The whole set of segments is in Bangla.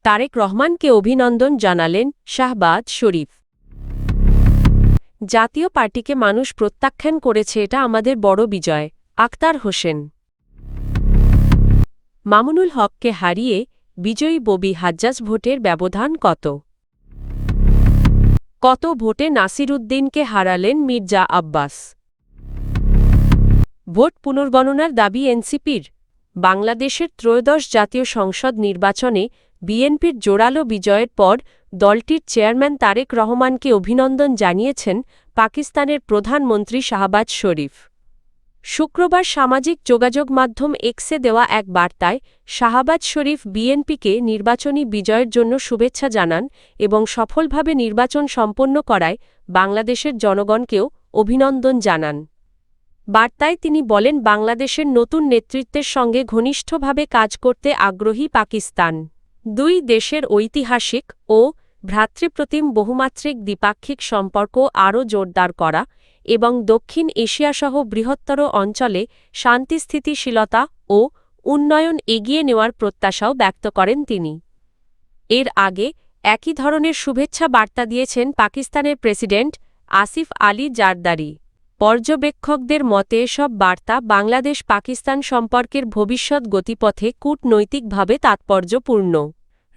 তারেক রহমানকে অভিনন্দন জানালেন শাহবাজ শরীফ। জাতীয় পার্টিকে মানুষ প্রত্যাখ্যান করেছে, এটা আমাদের বড় বিজয়। আক্তার হোসেন। মামুনুল হককে হারিয়ে বিজয়ী ববি হাজ্জাজ, ভোটের ব্যবধান কত? কত ভোটে নাসির উদ্দিনকে হারালেন মির্জা আব্বাস? ভোট পুনর্গণনার দাবি এনসিপির। বাংলাদেশের ত্রয়োদশ জাতীয় সংসদ নির্বাচনে বিএনপির জোরালো বিজয়ের পর দলটির চেয়ারম্যান তারেক রহমানকে অভিনন্দন জানিয়েছেন পাকিস্তানের প্রধানমন্ত্রী শাহবাজ শরীফ। শুক্রবার সামাজিক যোগাযোগ মাধ্যম এক্সে দেওয়া এক বার্তায় শাহবাজ শরীফ বিএনপিকে নির্বাচনী বিজয়ের জন্য শুভেচ্ছা জানান এবং সফলভাবে নির্বাচন সম্পন্ন করায় বাংলাদেশের জনগণকেও অভিনন্দন জানান। বার্তায় তিনি বলেন, বাংলাদেশের নতুন নেতৃত্বের সঙ্গে ঘনিষ্ঠভাবে কাজ করতে আগ্রহী পাকিস্তান। দুই দেশের ঐতিহাসিক ও ভ্রাতৃপ্রতিম বহুমাত্রিক দ্বিপাক্ষিক সম্পর্ক আরও জোরদার করা এবং দক্ষিণ এশিয়াসহ বৃহত্তর অঞ্চলে শান্তি, স্থিতিশীলতা ও উন্নয়ন এগিয়ে নেওয়ার প্রত্যাশাও ব্যক্ত করেন তিনি। এর আগে একই ধরনের শুভেচ্ছা বার্তা দিয়েছেন পাকিস্তানের প্রেসিডেন্ট আসিফ আলী জারদারি। পর্যবেক্ষকদের মতে এসব বার্তা বাংলাদেশ পাকিস্তান সম্পর্কের ভবিষ্যৎ গতিপথে কূটনৈতিকভাবে তাৎপর্যপূর্ণ।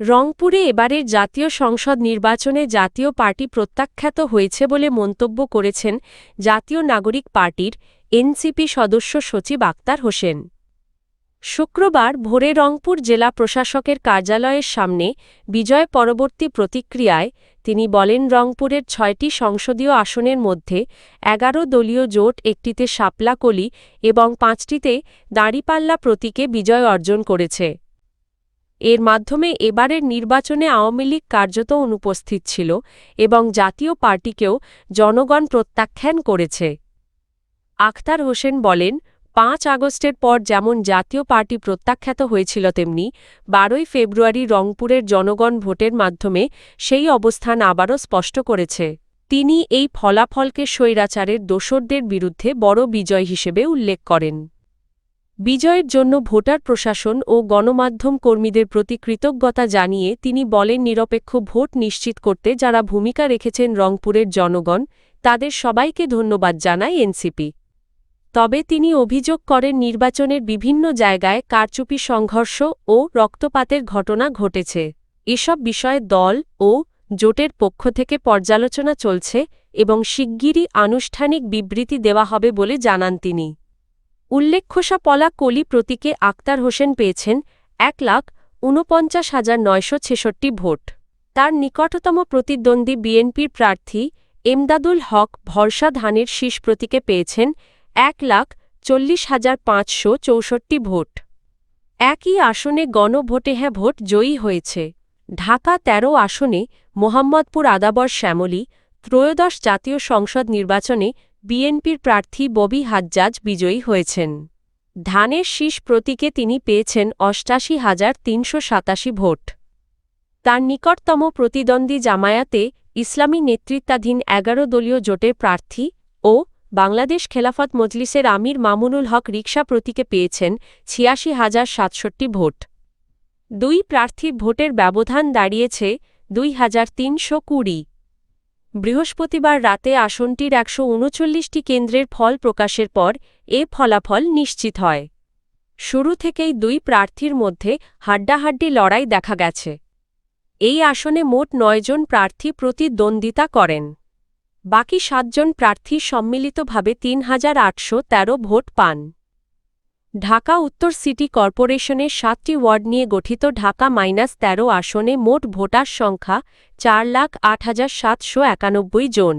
রংপুরে এবারের জাতীয় সংসদ নির্বাচনে জাতীয় পার্টি প্রত্যাখ্যাত হয়েছে বলে মন্তব্য করেছেন জাতীয় নাগরিক পার্টির এনসিপি সদস্য সচিব আক্তার হোসেন। শুক্রবার ভোরে রংপুর জেলা প্রশাসকের কার্যালয়ের সামনে বিজয় পরবর্তী প্রতিক্রিয়ায় তিনি বলেন, রংপুরের ৬টি সংসদীয় আসনের মধ্যে ১১ দলীয় জোট একটিতে শাপলা কলি এবং ৫টিতে দাঁড়িপাল্লা প্রতীকে বিজয় অর্জন করেছে। এর মাধ্যমে এবারের নির্বাচনে আওয়ামী লীগ কার্যত অনুপস্থিত ছিল এবং জাতীয় পার্টিকেও জনগণ প্রত্যাখ্যান করেছে। আখতার হোসেন বলেন, ৫ আগস্টের পর যেমন জাতীয় পার্টি প্রত্যাখ্যাত হয়েছিল, তেমনি ১২ই ফেব্রুয়ারি রংপুরের জনগণ ভোটের মাধ্যমে সেই অবস্থান আবারও স্পষ্ট করেছে। তিনি এই ফলাফলকে স্বৈরাচারের দোসরদের বিরুদ্ধে বড় বিজয় হিসেবে উল্লেখ করেন। বিজয়ের জন্য ভোটার, প্রশাসন ও গণমাধ্যম কর্মীদের প্রতি কৃতজ্ঞতা জানিয়ে তিনি বলেন, নিরপেক্ষ ভোট নিশ্চিত করতে যারা ভূমিকা রেখেছেন রংপুরের জনগণ, তাদের সবাইকে ধন্যবাদ জানায় এনসিপি। তবে তিনি অভিযোগ করেন, নির্বাচনের বিভিন্ন জায়গায় কারচুপি, সংঘর্ষ ও রক্তপাতের ঘটনা ঘটেছে। এসব বিষয়ে দল ও জোটের পক্ষ থেকে পর্যালোচনা চলছে এবং শিগগিরই আনুষ্ঠানিক বিবৃতি দেওয়া হবে বলে জানান তিনি। উল্লেখ্য, শাপলা কলি প্রতীকে আক্তার হোসেন পেয়েছেন ১,৪৯,৯৬৬ ভোট। তার নিকটতম প্রতিদ্বন্দ্বী বিএনপির প্রার্থী এমদাদুল হক ভরসা ধানের শীষ প্রতীকে পেয়েছেন ১,৪০,৫৬৪ ভোট। একই আসনে গণভোটে হ্যাঁ ভোট জয়ী হয়েছে। ঢাকা ১৩ আসনে মোহাম্মদপুর আদাবর শ্যামলী ত্রয়োদশ জাতীয় সংসদ নির্বাচনে বিএনপির প্রার্থী ববি হাজ্জাজ বিজয়ী হয়েছেন। ধানের শীষ প্রতীকে তিনি পেয়েছেন ৮৮,৩৮৭ ভোট। তার নিকটতম প্রতিদ্বন্দ্বী জামায়াতে ইসলামী নেতৃত্বাধীন ১১ দলীয় জোটের প্রার্থী ও বাংলাদেশ খেলাফত মজলিসের আমির মামুনুল হক রিকশা প্রতীকে পেয়েছেন ৮৬,০৬৭ ভোট। দুই প্রার্থীর ভোটের ব্যবধান দাঁড়িয়েছে ২,৩২০। বৃহস্পতিবার রাতে আসনটির ১৩৯টি কেন্দ্রের ফল প্রকাশের পর এ ফলাফল নিশ্চিত হয়। শুরু থেকেই দুই প্রার্থীর মধ্যে হাড্ডাহাড্ডি লড়াই দেখা গেছে। এই আসনে মোট ৯ জন প্রার্থী প্রতিদ্বন্দ্বিতা করেন। বাকি ৭ জন প্রার্থী সম্মিলিতভাবে ৩,৮১৩ ভোট পান। ঢাকা উত্তর সিটি কর্পোরেশনের ৭টি ওয়ার্ড নিয়ে গঠিত ঢাকা-১৩ আসনে মোট ভোটার সংখ্যা ৪,০৮,৭৯১ জন।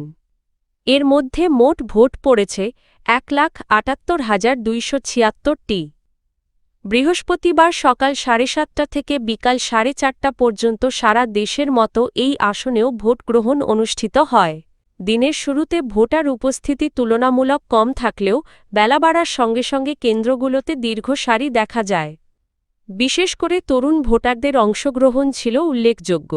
এর মধ্যে মোট ভোট পড়েছে ১,৭৮,২৭৬টি। বৃহস্পতিবার সকাল ৭:৩০ থেকে বিকাল ৪:৩০ পর্যন্ত সারা দেশের মতো এই আসনেও ভোট গ্রহণ অনুষ্ঠিত হয়। দিনের শুরুতে ভোটার উপস্থিতি তুলনামূলক কম থাকলেও বেলা বাড়ার সঙ্গে সঙ্গে কেন্দ্রগুলোতে দীর্ঘ সারি দেখা যায়। বিশেষ করে তরুণ ভোটারদের অংশগ্রহণ ছিল উল্লেখযোগ্য।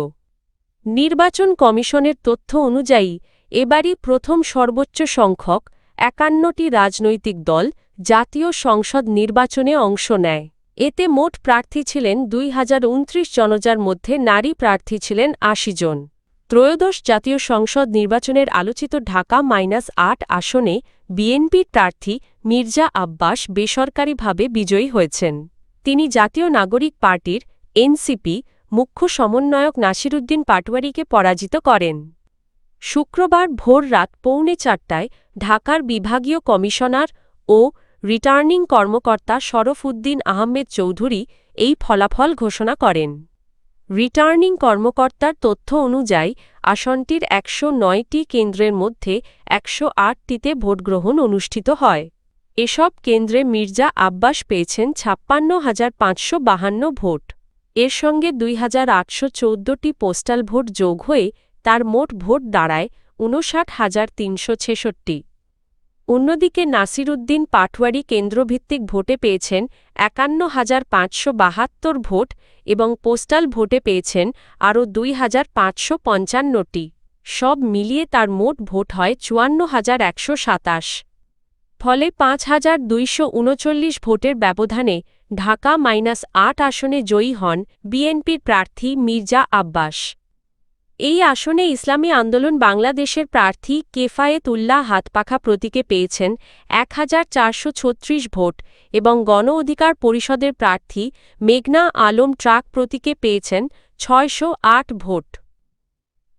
নির্বাচন কমিশনের তথ্য অনুযায়ী এবারই প্রথম সর্বোচ্চ সংখ্যক ৫১টি রাজনৈতিক দল জাতীয় সংসদ নির্বাচনে অংশ নেয়। এতে মোট প্রার্থী ছিলেন ২,০২৯ জন, যার মধ্যে নারী প্রার্থী ছিলেন ৮০ জন। ত্রয়োদশ জাতীয় সংসদ নির্বাচনের আলোচিত ঢাকা-৮ আসনে বিএনপির প্রার্থী মির্জা আব্বাস বেসরকারিভাবে বিজয়ী হয়েছেন। তিনি জাতীয় নাগরিক পার্টির এনসিপি মুখ্য সমন্বয়ক নাসিরুদ্দিন পাটোয়ারীকে পরাজিত করেন। শুক্রবার ভোর রাত ৪:৩০টায় ঢাকার বিভাগীয় কমিশনার ও রিটার্নিং কর্মকর্তা শরফ উদ্দিন আহমেদ চৌধুরী এই ফলাফল ঘোষণা করেন। রিটার্নিং কর্মকর্তার তথ্য অনুযায়ী আসনটির ১০৯টি কেন্দ্রের মধ্যে ১০৮টিতে ভোটগ্রহণ অনুষ্ঠিত হয়। এসব কেন্দ্রে মির্জা আব্বাস পেয়েছেন ৫৬,৫৫২ ভোট। এর সঙ্গে ২,৮১৪টি পোস্টাল ভোট যোগ হয়ে তার মোট ভোট দাঁড়ায় ৫৯,৩৬৬। অন্যদিকে নাসিরুদ্দিন পাটোয়ারী কেন্দ্রভিত্তিক ভোটে পেয়েছেন ৫১,৫৭২ ভোট এবং পোস্টাল ভোটে পেয়েছেন আরও ২,৫৫৫টি। সব মিলিয়ে তার মোট ভোট হয় ৫৪,১২৭। ফলে ৫,২৩৯ ভোটের ব্যবধানে ঢাকা-৮ আসনে জয়ী হন বিএনপির প্রার্থী মির্জা আব্বাস। এই আসনে ইসলামী আন্দোলন বাংলাদেশের প্রার্থী কেফায়েত উল্লাহ হাতপাখা প্রতীকে পেয়েছেন ১,৪৩৬ ভোট এবং গণ অধিকার পরিষদের প্রার্থী মেঘনা আলম ট্রাক প্রতীকে পেয়েছেন ৬০৮ ভোট।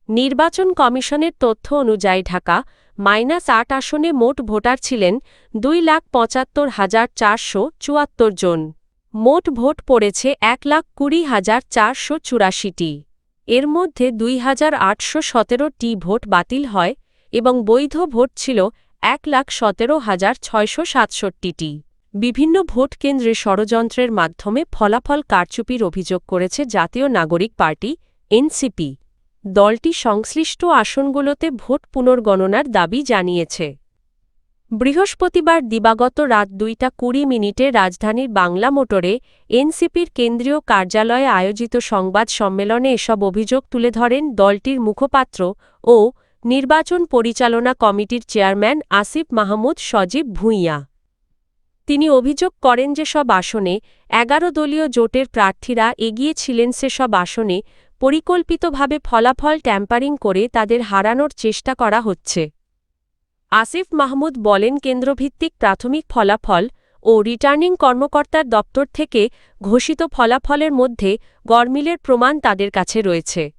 নির্বাচন কমিশনের তথ্য অনুযায়ী ঢাকা-৮ আসনে মোট ভোটার ছিলেন ২,৭৫,৪৭৪ জন। মোট ভোট পড়েছে ১,২০,৪৮৪টি। এর মধ্যে ২,৮১৭টি ভোট বাতিল হয় এবং বৈধ ভোট ছিল ১,১৭,৬৬৭টি। বিভিন্ন ভোট কেন্দ্রে ষড়যন্ত্রের মাধ্যমে ফলাফল কারচুপির অভিযোগ করেছে জাতীয় নাগরিক পার্টি এনসিপি। দলটি সংশ্লিষ্ট আসনগুলোতে ভোট পুনর্গণনার দাবি জানিয়েছে। বৃহস্পতিবার দিবাগত রাত ২টা ২০ রাজধানীর বাংলা মোটরে এনসিপির কেন্দ্রীয় কার্যালয়ে আয়োজিত সংবাদ সম্মেলনে এসব অভিযোগ তুলে ধরেন দলটির মুখপাত্র ও নির্বাচন পরিচালনা কমিটির চেয়ারম্যান আসিফ মাহমুদ সজীব ভূঁইয়া। তিনি অভিযোগ করেন যে সব আসনে ১১ দলীয় জোটের প্রার্থীরা এগিয়ে ছিলেন, সেসব আসনে পরিকল্পিতভাবে ফলাফল ট্যাম্পারিং করে তাদের হারানোর চেষ্টা করা হচ্ছে। আসিফ মাহমুদ বলেন, কেন্দ্রভিত্তিক প্রাথমিক ফলাফল ও রিটার্নিং কর্মকর্তার দপ্তর থেকে ঘোষিত ফলাফলের মধ্যে গরমিলের প্রমাণ তাদের কাছে রয়েছে।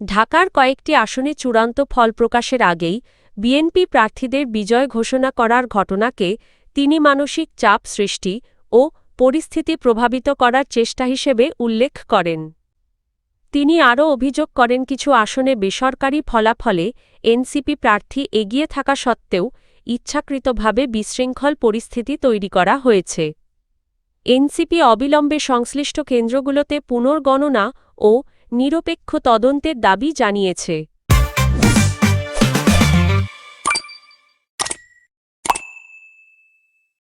ঢাকার কয়েকটি আসনে চূড়ান্ত ফল প্রকাশের আগেই বিএনপি প্রার্থীদের বিজয় ঘোষণা করার ঘটনাকে তিনি মানসিক চাপ সৃষ্টি ও পরিস্থিতি প্রভাবিত করার চেষ্টা হিসেবে উল্লেখ করেন। তিনি আরও অভিযোগ করেন, কিছু আসনে বেসরকারি ফলাফলে এনসিপি প্রার্থী এগিয়ে থাকা সত্ত্বেও ইচ্ছাকৃতভাবে বিশৃঙ্খল পরিস্থিতি তৈরি করা হয়েছে। এনসিপি অবিলম্বে সংশ্লিষ্ট কেন্দ্রগুলোতে পুনর্গণনা ও নিরপেক্ষ তদন্তের দাবি জানিয়েছে।